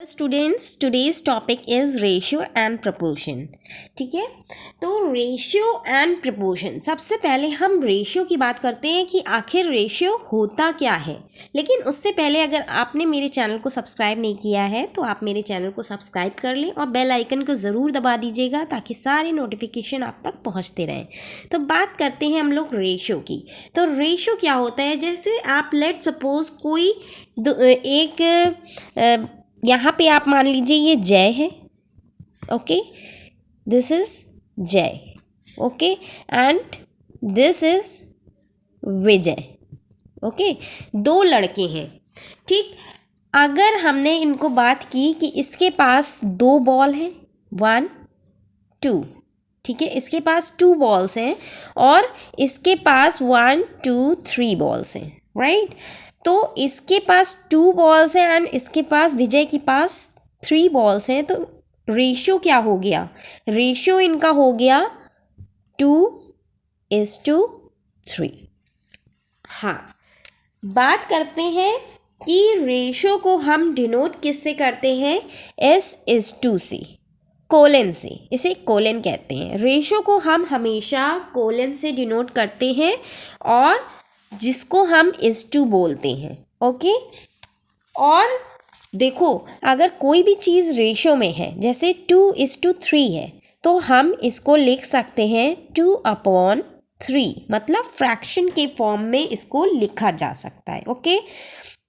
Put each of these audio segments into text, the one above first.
Students, today's topic is ratio and proportion. ठीक है, तो रेशियो एंड प्रपोर्शन, सबसे पहले हम रेशियो की बात करते हैं कि आखिर रेशियो होता क्या है। लेकिन उससे पहले अगर आपने मेरे चैनल को सब्सक्राइब नहीं किया है तो आप मेरे चैनल को सब्सक्राइब कर लें और बेल आइकन को ज़रूर दबा दीजिएगा ताकि सारे नोटिफिकेशन आप तक पहुंचते रहें। तो बात करते हैं हम लोग रेशियो की। तो रेशियो क्या होता है, जैसे आप लेट सपोज कोई एक यहाँ पे आप मान लीजिए ये जय है, ओके, दिस इज जय, okay, and this is Vijay, okay. दो लड़के हैं, ठीक। अगर हमने इनको बात की कि इसके पास दो बॉल हैं, 1 2, ठीक है, इसके पास 2 बॉल्स हैं और इसके पास 1 2 3 बॉल्स हैं, राइट। तो इसके पास 2 बॉल्स हैं एंड इसके पास, विजय के पास 3 बॉल्स हैं। तो रेशियो क्या हो गया, रेशियो इनका हो गया 2:3। हाँ, बात करते हैं कि रेशियो को हम डिनोट किससे करते हैं, S:2 से, कोलन से, इसे कोलन कहते हैं। रेशियो को हम हमेशा कोलन से डिनोट करते हैं और जिसको हम S2 बोलते हैं, ओके। और देखो, अगर कोई भी चीज़ रेशियो में है, जैसे 2:3 है, तो हम इसको लिख सकते हैं 2/3, मतलब फ्रैक्शन के फॉर्म में इसको लिखा जा सकता है, ओके।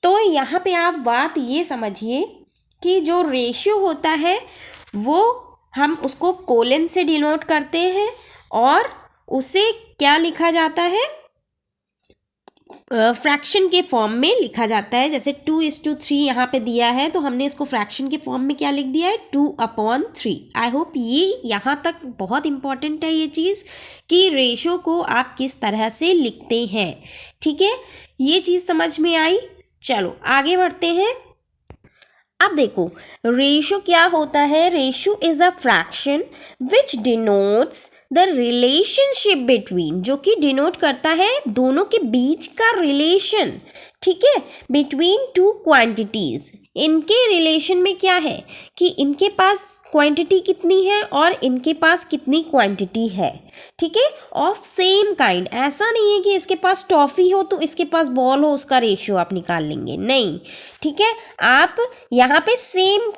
तो यहाँ पे आप बात ये समझिए कि जो रेशियो होता है वो हम उसको कोलन से डिनोट करते हैं और उसे क्या लिखा जाता है, फ्रैक्शन के फॉर्म में लिखा जाता है। जैसे 2:3 यहाँ पे दिया है तो हमने इसको फ्रैक्शन के फॉर्म में क्या लिख दिया है, 2/3। आई होप ये यहाँ तक बहुत इंपॉर्टेंट है ये चीज़ कि रेशियो को आप किस तरह से लिखते हैं, ठीक है। ये चीज़ समझ में आई। चलो आगे बढ़ते हैं। अब देखो, रेशियो क्या होता है, ratio is a fraction which denotes the relationship between, जो कि डिनोट करता है दोनों के बीच का रिलेशन, ठीक है, बिटवीन 2 क्वांटिटीज। इनके रिलेशन में क्या है कि इनके पास क्वांटिटी कितनी है और इनके पास कितनी क्वांटिटी है, ठीक है, ऑफ सेम काइंड। ऐसा नहीं है कि इसके पास टॉफ़ी हो तो इसके पास बॉल हो, उसका रेशियो आप निकाल लेंगे, नहीं, ठीक है। आप यहाँ पे सेम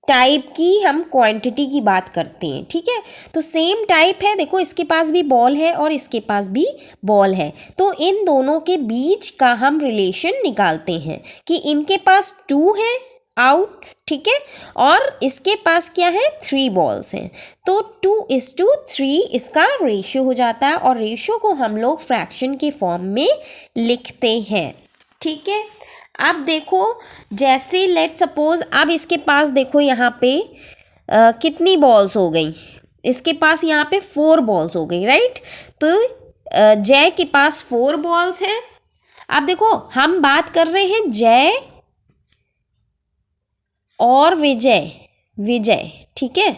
टाइप की हम क्वांटिटी की बात करते हैं, ठीक है। तो सेम टाइप है, देखो इसके पास भी बॉल है और इसके पास भी बॉल है, तो इन दोनों के बीच का हम रिलेशन निकालते हैं कि इनके पास 2 है आउट, ठीक है, और इसके पास क्या है, 3 बॉल्स हैं। तो 2:3 इसका रेशियो हो जाता है और रेशियो को हम लोग फ्रैक्शन के फॉर्म में लिखते हैं, ठीक है। अब देखो, जैसे लेट सपोज, अब इसके पास देखो यहाँ पे कितनी बॉल्स हो गई, इसके पास यहाँ पे 4 बॉल्स हो गई, राइट। तो जय के पास 4 बॉल्स हैं। अब देखो, हम बात कर रहे हैं जय और विजय, ठीक है,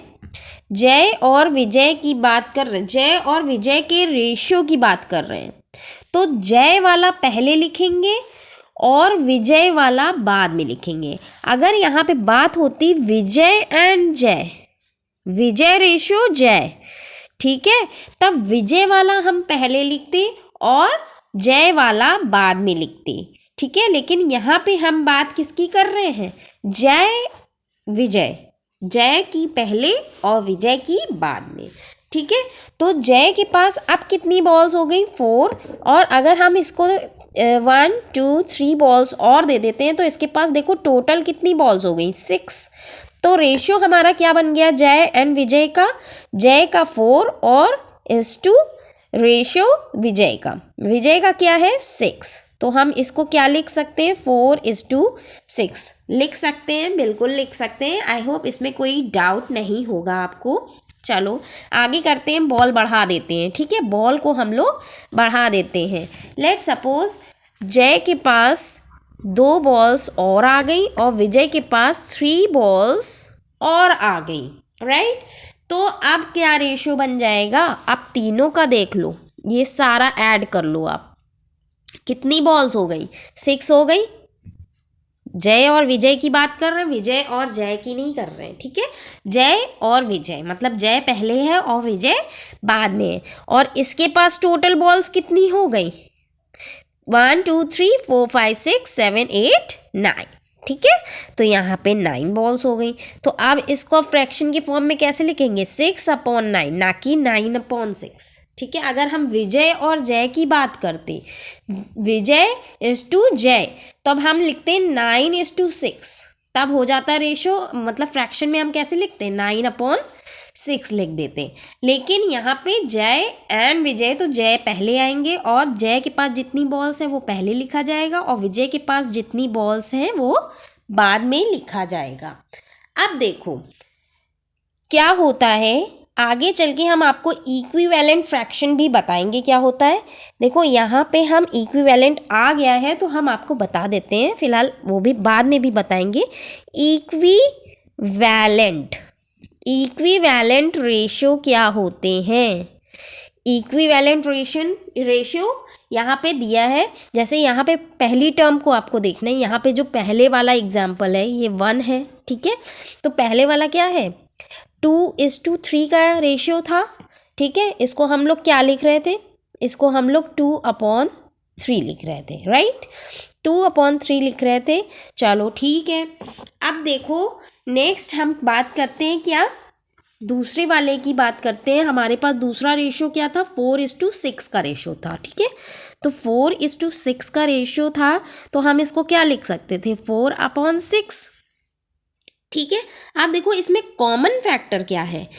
जय और विजय की बात कर रहे हैं, जय और विजय के रेशियो की बात कर रहे हैं। तो जय वाला पहले लिखेंगे और विजय वाला बाद में लिखेंगे। अगर यहाँ पे बात होती विजय एंड जय, विजय रेशियो जय, ठीक है, तब विजय वाला हम पहले लिखते और जय वाला बाद में लिखते, ठीक है। लेकिन यहाँ पे हम बात किसकी कर रहे हैं, जय विजय, जय की पहले और विजय की बाद में, ठीक है। तो जय के पास अब कितनी बॉल्स हो गई, 4, और अगर हम इसको 1 2 3 बॉल्स और दे देते हैं तो इसके पास देखो टोटल कितनी बॉल्स हो गई, 6। तो रेशियो हमारा क्या बन गया, जय एंड विजय का, जय का 4 और S2 रेशियो विजय का क्या है, 6। तो हम इसको क्या लिख सकते हैं, 4:6 लिख सकते हैं, बिल्कुल लिख सकते हैं। आई होप इसमें कोई डाउट नहीं होगा आपको। चलो आगे करते हैं, बॉल बढ़ा देते हैं, ठीक है, बॉल को हम लोग बढ़ा देते हैं। लेट सपोज जय के पास 2 बॉल्स और आ गई और विजय के पास 3 बॉल्स और आ गई, राइट। तो अब क्या रेशियो बन जाएगा, आप तीनों का देख लो, ये सारा ऐड कर लो आप, कितनी बॉल्स हो गई, 6 हो गई, जय और विजय की बात कर रहे हैं, विजय और जय की नहीं कर रहे हैं, ठीक है। जय और विजय मतलब जय पहले है और विजय बाद में है। और इसके पास टोटल बॉल्स कितनी हो गई? 1 2 3 4 5 6 7 8 9, ठीक है। तो यहाँ पे 9 बॉल्स हो गई। तो अब इसको फ्रैक्शन के फॉर्म में कैसे लिखेंगे? 6/9, ना कि 9/6, ठीक है। अगर हम विजय और जय की बात करते, विजय इज टू जय, तब हम लिखते हैं 9:6, तब हो जाता है रेशो, मतलब फ्रैक्शन में हम कैसे लिखते हैं? 9/6 लिख देते हैं। लेकिन यहाँ पे जय एंड विजय, तो जय पहले आएंगे और जय के पास जितनी बॉल्स हैं वो पहले लिखा जाएगा और विजय के पास जितनी बॉल्स हैं वो बाद में लिखा जाएगा। अब देखो क्या होता है, आगे चल के हम आपको इक्विवेलेंट फ्रैक्शन भी बताएंगे क्या होता है। देखो यहाँ पे हम इक्विवेलेंट आ गया है तो हम आपको बता देते हैं, फिलहाल वो भी बाद में भी बताएंगे। इक्विवेलेंट रेशो क्या होते हैं? इक्विवेलेंट रेशियो यहाँ पे दिया है। जैसे यहाँ पे पहली टर्म को आपको देखना है, यहाँ पे जो पहले वाला एग्जाम्पल है ये 1 है, ठीक है। तो पहले वाला क्या है? 2:3 का रेशियो था, ठीक है। इसको हम लोग क्या लिख रहे थे? इसको हम लोग 2/3 लिख रहे थे, राइट। 2/3 लिख रहे थे, चलो ठीक है। अब देखो नेक्स्ट हम बात करते हैं क्या, दूसरे वाले की बात करते हैं। हमारे पास दूसरा रेशियो क्या था? 4:6 का रेशियो था, ठीक है। तो 4:6 का रेशियो था, तो हम इसको क्या लिख सकते थे? 4/6, ठीक है। आप देखो इसमें कॉमन फैक्टर क्या है,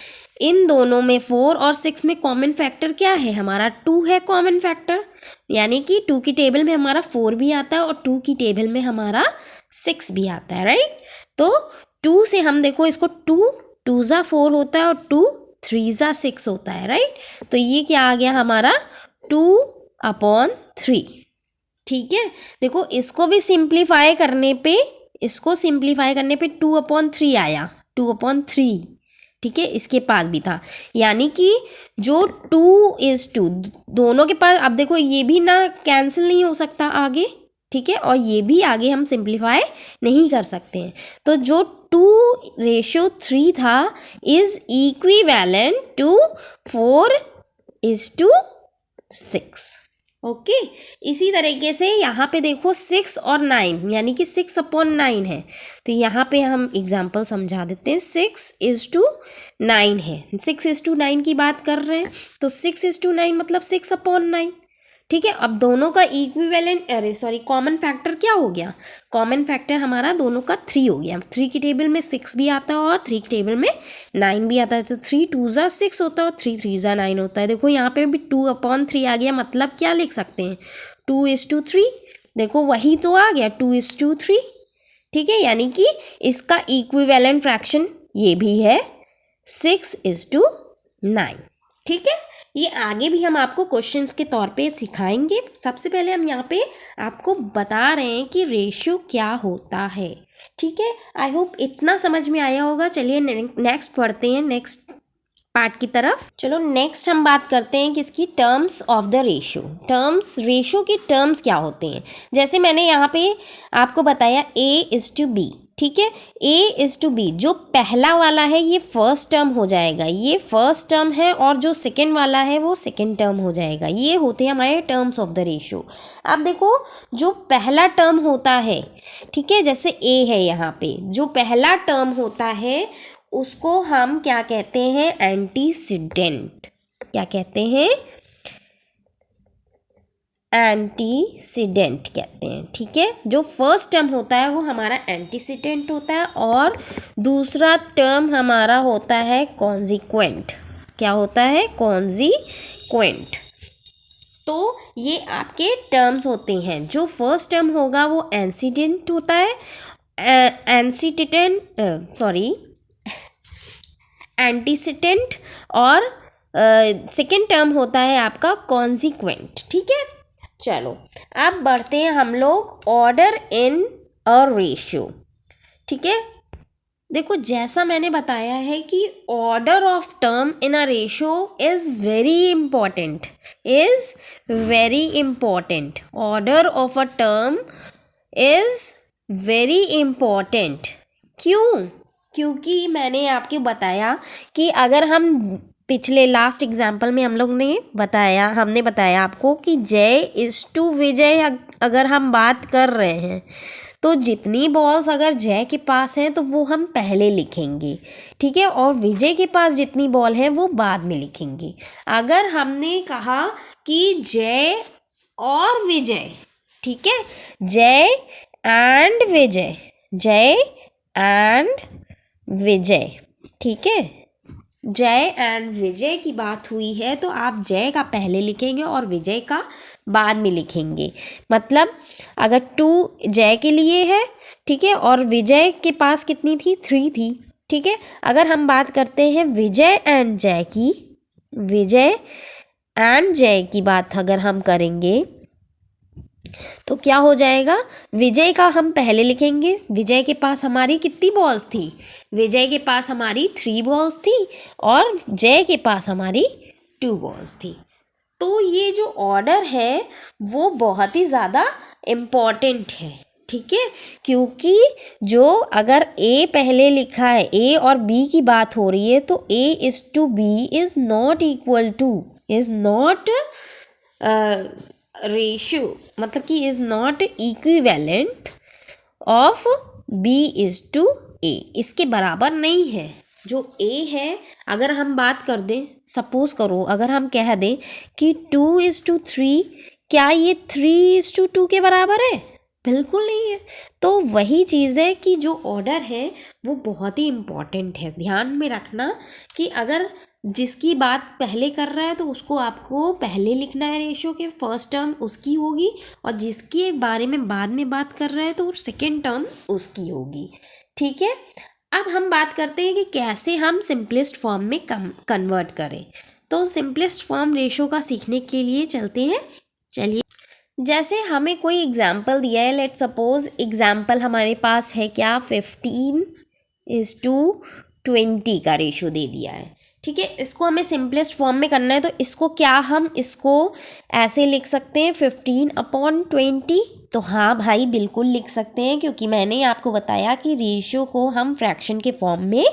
इन दोनों में 4 और 6 में कॉमन फैक्टर क्या है? हमारा 2 है कॉमन फैक्टर, यानी कि 2 की टेबल में हमारा 4 भी आता है और 2 की टेबल में हमारा 6 भी आता है, राइट। तो 2 से हम देखो इसको 2 4 होता है और 2 3 6 होता है, राइट। तो ये क्या आ गया हमारा? 2/3, ठीक है। देखो इसको भी सिंप्लीफाई करने पे 2/3 आया, 2/3, ठीक है। इसके पास भी था, यानी कि जो 2:2 दोनों के पास, अब देखो ये भी ना कैंसिल नहीं हो सकता आगे, ठीक है। और ये भी आगे हम सिंप्लीफाई नहीं कर सकते हैं। तो जो 2:3 था इज इक्विवेलेंट टू 4:6, ओके। इसी तरीके से यहाँ पे देखो 6 और 9, यानी कि 6/9 है। तो यहाँ पे हम एग्जाम्पल समझा देते हैं। 6:9 है, 6:9 की बात कर रहे हैं, तो 6:9 मतलब 6/9, ठीक है। अब दोनों का कॉमन फैक्टर क्या हो गया? कॉमन फैक्टर हमारा दोनों का 3 हो गया। 3 की टेबल में 6 भी आता है और 3 की टेबल में 9 भी आता है। तो 3 2 6 होता है और 3 3 9 होता है। देखो यहाँ पे भी 2/3 आ गया, मतलब क्या लिख सकते हैं? 2:3, देखो वही तो आ गया 2:3, ठीक है। यानी कि इसका इक्विवेलेंट फ्रैक्शन ये भी है 6:9, ठीक है। ये आगे भी हम आपको क्वेश्चंस के तौर पे सिखाएंगे। सबसे पहले हम यहाँ पे आपको बता रहे हैं कि रेशियो क्या होता है, ठीक है। आई होप इतना समझ में आया होगा। चलिए नेक्स्ट पढ़ते हैं, नेक्स्ट पार्ट की तरफ। चलो नेक्स्ट हम बात करते हैं किसकी? Terms of the ratio. Ratio के टर्म्स क्या होते हैं? जैसे मैंने यहाँ पे आपको बताया A:B, ठीक है। A:B, जो पहला वाला है ये फर्स्ट टर्म हो जाएगा, ये फर्स्ट टर्म है, और जो सेकेंड वाला है वो सेकेंड टर्म हो जाएगा। ये होते हैं हमारे टर्म्स ऑफ द रेशियो। अब देखो जो पहला टर्म होता है, ठीक है, जैसे A है यहाँ पे, जो पहला टर्म होता है उसको हम क्या कहते हैं? एंटीसीडेंट। क्या कहते हैं? एंटीसीडेंट कहते हैं, ठीक है। जो फर्स्ट टर्म होता है वो हमारा एंटीसीडेंट होता है और दूसरा टर्म हमारा होता है कॉन्जिक्वेंट। क्या होता है? कॉन्जिक्वेंट। तो ये आपके टर्म्स होते हैं। जो फर्स्ट टर्म होगा वो एंटीसीडेंट होता है, एंटीसीडेंट, और सेकेंड टर्म होता है आपका कॉन्जिक्वेंट, ठीक है। चलो अब बढ़ते हैं हम लोग ऑर्डर इन अ रेशियो, ठीक है। देखो जैसा मैंने बताया है कि order of term in a ratio is very important, order of a term is very important. क्यों? क्योंकि मैंने आपको बताया कि अगर हम पिछले लास्ट एग्जाम्पल में हमने बताया आपको कि जय इज टू विजय अगर हम बात कर रहे हैं तो जितनी बॉल्स अगर जय के पास हैं तो वो हम पहले लिखेंगे, ठीक है, और विजय के पास जितनी बॉल है वो बाद में लिखेंगे। अगर हमने कहा कि जय और विजय, ठीक है, जय एंड विजय, जय एंड विजय, ठीक है, जय एंड विजय की बात हुई है तो आप जय का पहले लिखेंगे और विजय का बाद में लिखेंगे। मतलब अगर 2 जय के लिए है, ठीक है, और विजय के पास कितनी थी? 3 थी, ठीक है। अगर हम बात करते हैं विजय एंड जय की, विजय एंड जय की बात अगर हम करेंगे तो क्या हो जाएगा? विजय का हम पहले लिखेंगे। विजय के पास हमारी कितनी बॉल्स थी? विजय के पास हमारी 3 बॉल्स थी और जय के पास हमारी 2 बॉल्स थी। तो ये जो ऑर्डर है वो बहुत ही ज़्यादा इम्पॉर्टेंट है, ठीक है, क्योंकि जो अगर ए पहले लिखा है, ए और बी की बात हो रही है, तो A is to B is not equal to, is not ratio, मतलब कि is not equivalent of B is to A, इसके बराबर नहीं है। जो ए है, अगर हम बात कर दें, सपोज करो अगर हम कह दें कि 2:3, क्या ये 3:2 के बराबर है? बिल्कुल नहीं है। तो वही चीज़ है कि जो ऑर्डर है वो बहुत ही इम्पॉर्टेंट है। ध्यान में रखना कि अगर जिसकी बात पहले कर रहा है तो उसको आपको पहले लिखना है, रेशियो के फर्स्ट टर्म उसकी होगी, और जिसके बारे में बाद में बात कर रहा है तो सेकेंड टर्म उसकी होगी, ठीक है। अब हम बात करते हैं कि कैसे हम सिंपलेस्ट फॉर्म में कन्वर्ट करें। तो सिंपलेस्ट फॉर्म रेशियो का सीखने के लिए चलते हैं। चलिए, जैसे हमें कोई एग्जाम्पल दिया है, लेट सपोज एग्जाम्पल हमारे पास है क्या, 15:20 का रेशियो दे दिया है, ठीक है। इसको हमें सिंपलेस्ट फॉर्म में करना है तो इसको क्या हम इसको ऐसे लिख सकते हैं 15/20? तो हाँ भाई, बिल्कुल लिख सकते हैं, क्योंकि मैंने आपको बताया कि रेशियो को हम फ्रैक्शन के फॉर्म में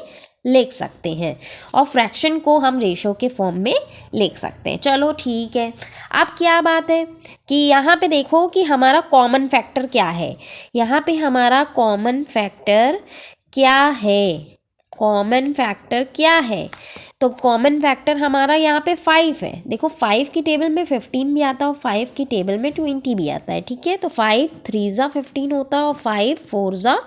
लिख सकते हैं और फ्रैक्शन को हम रेशियो के फॉर्म में लिख सकते हैं। चलो ठीक है। अब क्या बात है कि यहाँ पे देखो कि हमारा कॉमन फैक्टर क्या है। यहाँ पे हमारा कॉमन फैक्टर क्या है? कॉमन फैक्टर क्या है? तो कॉमन फैक्टर हमारा यहाँ पे 5 है। देखो 5 की टेबल में 15 भी आता है और 5 की टेबल में 20 भी आता है, ठीक है। तो 5 3 15 होता है और 5 4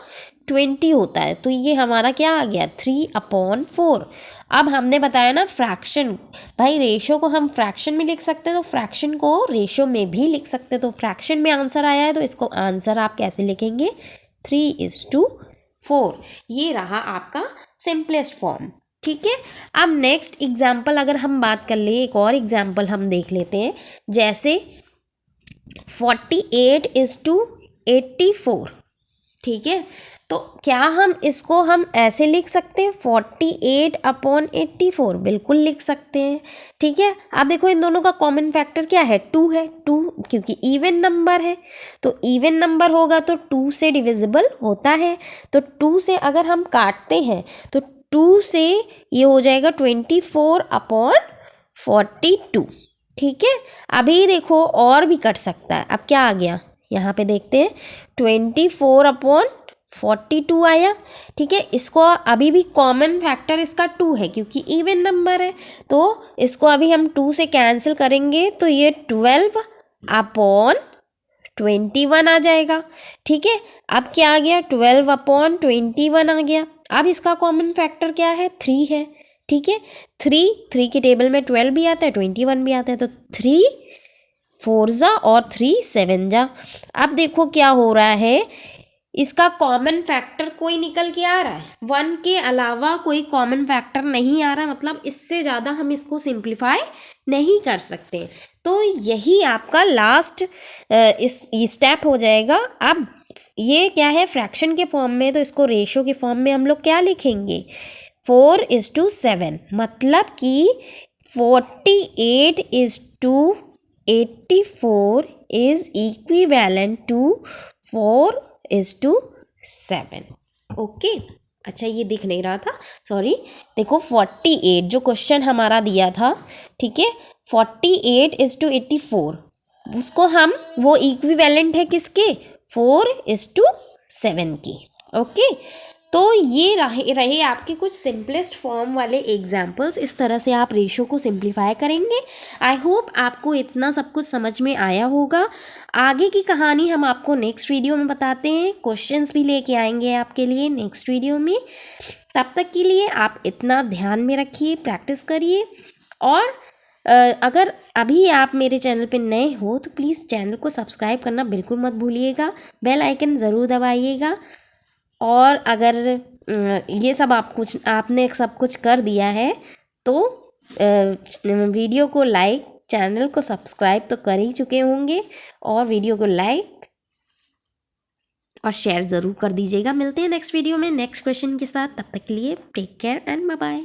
20 होता है। तो ये हमारा क्या आ गया, 3/4। अब हमने बताया ना फ्रैक्शन, भाई रेशियो को हम फ्रैक्शन में लिख सकते हैं तो फ्रैक्शन को रेशियो में भी लिख सकते हैं। तो फ्रैक्शन में आंसर आया है तो इसको आंसर आप कैसे लिखेंगे, 3:4। ये रहा आपका सिंपलेस्ट फॉर्म, ठीक है। अब नेक्स्ट एग्जाम्पल अगर हम बात कर ले, एक और एग्जाम्पल हम देख लेते हैं। जैसे 48:84, ठीक है। तो क्या हम इसको हम ऐसे लिख सकते हैं 48/84? बिल्कुल लिख सकते हैं, ठीक है। अब देखो इन दोनों का कॉमन फैक्टर क्या है, 2 है। 2 क्योंकि इवन नंबर है, तो इवन नंबर होगा तो 2 से डिविजिबल होता है। तो 2 से अगर हम काटते हैं तो 2 से ये हो जाएगा 24/42, ठीक है। अभी देखो और भी कट सकता है। अब क्या आ गया यहाँ पे देखते हैं, 24/42 आया, ठीक है। इसको अभी भी कॉमन फैक्टर इसका 2 है क्योंकि इवन नंबर है, तो इसको अभी हम 2 से कैंसिल करेंगे तो ये 12/21 आ जाएगा, ठीक है। अब क्या आ गया, 12/21 आ गया। अब इसका कॉमन फैक्टर क्या है, 3 है, ठीक है। 3 की टेबल में 12 भी आता है, 21 भी आता है, तो 3 4 और 3 7। अब देखो क्या हो रहा है, इसका कॉमन फैक्टर कोई निकल के आ रहा है, 1 के अलावा कोई कॉमन फैक्टर नहीं आ रहा, मतलब इससे ज़्यादा हम इसको सिंप्लीफाई नहीं कर सकते। तो यही आपका लास्ट इस स्टेप हो जाएगा। अब ये क्या है, फ्रैक्शन के फॉर्म में, तो इसको रेशियो के फॉर्म में हम लोग क्या लिखेंगे, 4:7, मतलब कि 48:84 इज इक्विवेलेंट टू 4:7। 7। ओके, अच्छा ये दिख नहीं रहा था, सॉरी। देखो 48 जो क्वेश्चन हमारा दिया था, ठीक है, 48:84, उसको हम, वो इक्विवेलेंट है किसके, 4:7 की। ओके, तो ये रहे आपके कुछ सिंपलेस्ट फॉर्म वाले एग्जाम्पल्स। इस तरह से आप रेशो को सिंप्लीफाई करेंगे। आई होप आपको इतना सब कुछ समझ में आया होगा। आगे की कहानी हम आपको नेक्स्ट वीडियो में बताते हैं, क्वेश्चंस भी लेके आएंगे आपके लिए नेक्स्ट वीडियो में। तब तक के लिए आप इतना ध्यान में रखिए, प्रैक्टिस करिए। और अगर अभी आप मेरे चैनल पे नए हो तो प्लीज़ चैनल को सब्सक्राइब करना बिल्कुल मत भूलिएगा, बेल आइकन ज़रूर दबाइएगा। और अगर ये सब आपने सब कुछ कर दिया है तो वीडियो को लाइक, चैनल को सब्सक्राइब तो कर ही चुके होंगे, और वीडियो को लाइक और शेयर ज़रूर कर दीजिएगा। मिलते हैं नेक्स्ट वीडियो में नेक्स्ट क्वेश्चन के साथ, तब तक के लिए take care and bye bye.